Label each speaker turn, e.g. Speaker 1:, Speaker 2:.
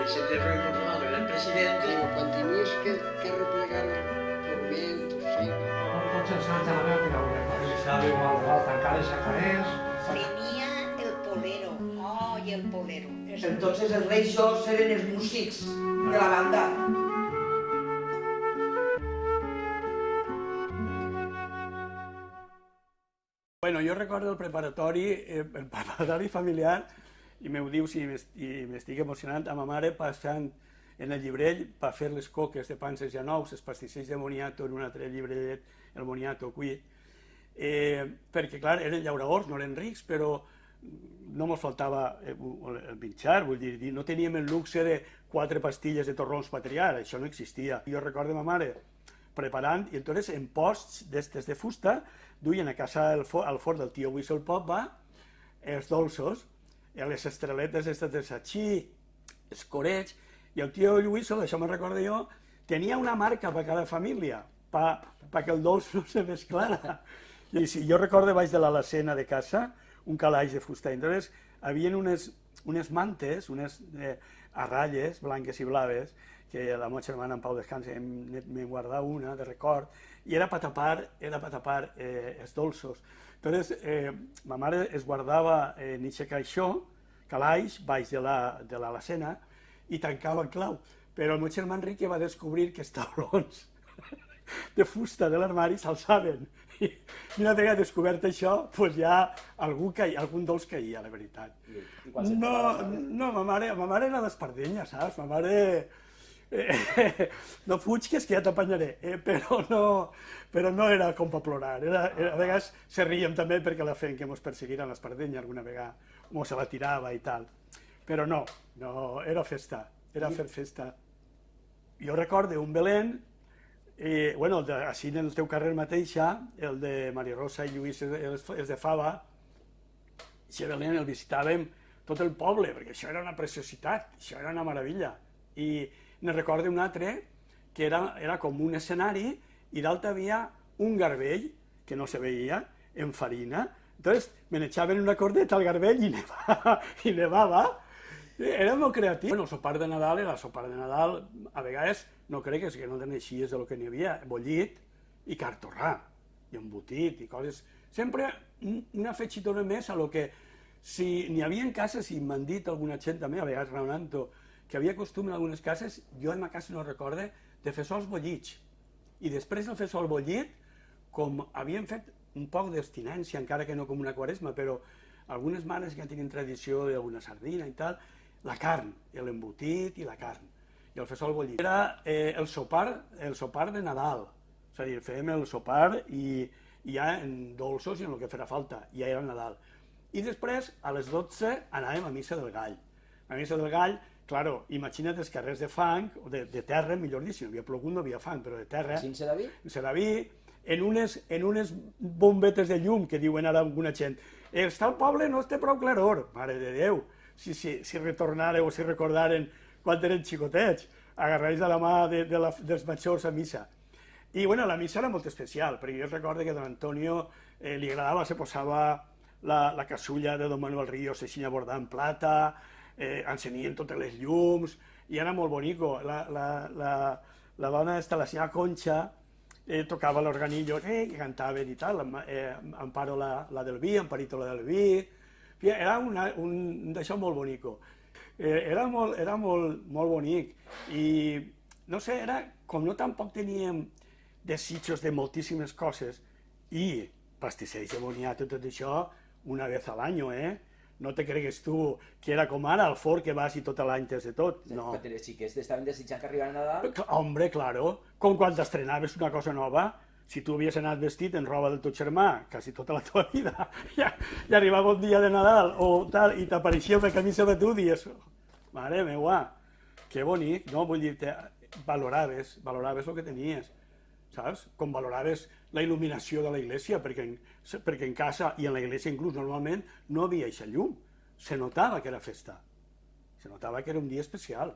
Speaker 1: se te recordaba que era el presidente.
Speaker 2: Digo, quan tenies que replegar forment, sí.
Speaker 3: Tots els anys a la meva tirada, revisava igual, tancar les xacarers.
Speaker 4: Tenía el polero. ¡Ay, el polero!
Speaker 5: Entonces els reixos eren els músics de la banda.
Speaker 6: Bueno, jo recordo el preparatori familiar, i m'ho diu si m'estic emocionant, a ma mare passant en el llibrell per fer les coques de panses i anous, els pastissells de moniato en un altre llibrellet, el moniato cuit, perquè, clar, eren llauradors, no eren rics, però no ens faltava el menjar, vull dir, no teníem el luxe de 4 pastilles de torrons per triar, això no existia. Jo recordo ma mare preparant, i entonces en posts d'estes de fusta duien a casa al forn del tio Whistle Pop els dolços, les estreletes aquestes de satxí, els corets, i el tio Whistle, això me'n recordo jo, tenia una marca per cada família, perquè el dolç no se mesclara. I si jo recordo baix de l'alacena de casa, un calaix de fusta, entonces hi havia unes mantes, unes a ratlles blanques i blaves, que la meva germana en Pau Descansa me guardava una de record, i era per tapar els dolços. Entonces, ma mare es guardava en aquest calaix baix de l'alacena i tancava en clau. Però el meu germà Enrique va descobrir que els taulons de fusta de l'armari s'alçaven. I una vegada descobert això, doncs ja algun dolç caia, la veritat. No, ma mare era d'espardenya, saps? Ma mare... No fuig, que és que ja t'apanyaré, però no era com per plorar. A vegades se riem també perquè la feien que mos perseguiren l'espardenya alguna vegada, o se la tirava i tal. Però no, era festa, era fer festa. Jo recordo un Belén, bueno, així en el teu carrer mateixa, el de Maria Rosa i Lluís, els de Fava, aquest Belén el visitàvem tot el poble, perquè això era una preciositat, això era una meravella. I ne recordo un altre que era com un escenari i dalt havia un garbell que no se veia, en farina. Entonces me n'echaven una cordeta al garbell i nevava. Era molt creatiu. Bueno, el sopar de Nadal era el sopar de Nadal. A vegades no crec que no te n'eixies del que n'hi havia. Bollit i cartorrà, i embotit i coses. Sempre una afegitona més a lo que... Si n'hi havia en cases, i m'han dit alguna gent també, a vegades raonant-ho, que havia costum en algunes cases, jo en ma casa no recorde, de fer sols bollits. I després de fer sol bollit, com havien fet un poc d'abstinència, encara que no com una quaresma, però algunes mares que tenien tradició d'alguna sardina i tal, la carn, l'embotit i la carn, i el fesol bollit. Era el sopar de Nadal, és a dir, fèiem el sopar i ja en dolços i en el que farà falta, ja era Nadal. I després, a les 12, anàvem a Missa del Gall. A Missa del Gall, claro, imagina't els carrers de fang, o de terra, millor dit, si no havia plogut no havia fang, però de terra.
Speaker 7: Sin Sedaví?
Speaker 6: En Sedaví, en unes bombetes de llum, que diuen ara alguna gent, està el poble, no té prou claror. Mare de Déu, si retornaren o si recordaren quan eren xicotets, agarrats de la mà dels majors a missa. I, bueno, la missa era molt especial, perquè jo recordo que a don Antonio li agradava, se posava la casulla de don Manuel Ríos així bordada en plata, encenien totes les llums, i era molt bonico. La dona, la senyora Conxa, tocava l'organillo, que cantaven i tal, Amparo la del vi, Amparito la del vi, era d'això molt bonico. Era molt bonic, i no sé, era com no tampoc teníem desitjos de moltíssimes coses, i pastissells de boniato, tot això, una vez al año, No te cregues tu que era com ara, al forn que vas i tot l'any tens de tot, no.
Speaker 7: Però les xiques estaven desitjant que arribara Nadal?
Speaker 6: Hombre, claro, com quan t'estrenaves una cosa nova, si tu havies anat vestit en roba del teu germà quasi tota la teva vida, i arribava un dia de Nadal o tal, i t'apareixia una camisa de tu, dius, mare meua, que bonic, no? Vull dir-te, valoraves el que tenies, saps? Com valoraves la il·luminació de la iglesia, perquè en casa i en la iglesia inclús normalment no havia aquesta llum. Se notava que era festa, se notava que era un dia especial.